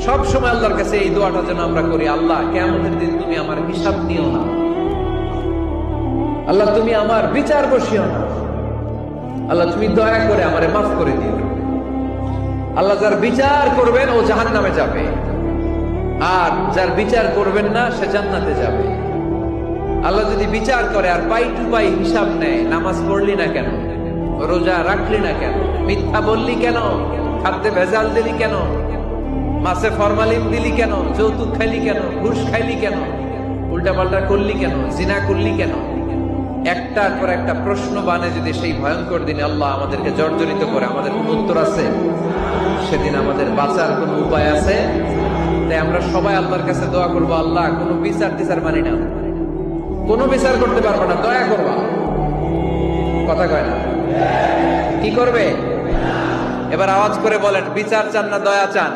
সব সময় আল্লাহর কাছে এই দোয়াটা যেন আমরা করি, আল্লাহ কিয়ামতের দিন তুমি আমার হিসাব নিও না, আল্লাহ তুমি আমার বিচার বসিও না, আল্লাহ তুমি দয়া করে আমারে মাফ করে দিও। আল্লাহ যার বিচার করবেন ও জাহান্নামে যাবে, আর যার বিচার করবেন না সে জান্নাতে যাবে। আল্লাহ যদি বিচার করে আর পাই টু পাই হিসাব নেয়, নামাজ পড়লি না কেন, রোজা রাখলি না কেন, মিথ্যা বললি কেন, খাদ্যে ভেজাল দিলি কেন, মাছে ফরমালিন দিলি কেন, যৌতুক খাইলি কেন, ঘুষ খাইলি কেন, উল্টাপাল্টা করলি কেন, জিনা করলি কেন, একটার পর একটা প্রশ্ন বানে যদি সেই ভয়ঙ্কর দিনে আল্লাহ আমাদেরকে জর্জরিত করে, আমাদের কোন উত্তর আছে? সেদিন আমাদের বাঁচার কোন উপায় আছে? তাই আমরা সবাই আল্লাহর কাছে দোয়া করবো, আল্লাহ কোনো বিচার টিচার মানি না, কোনো বিচার করতে পারবো না, দয়া করবা। কথা কয় না? কি করবে? এবার আওয়াজ করে বলেন, বিচার চান না দয়া চান?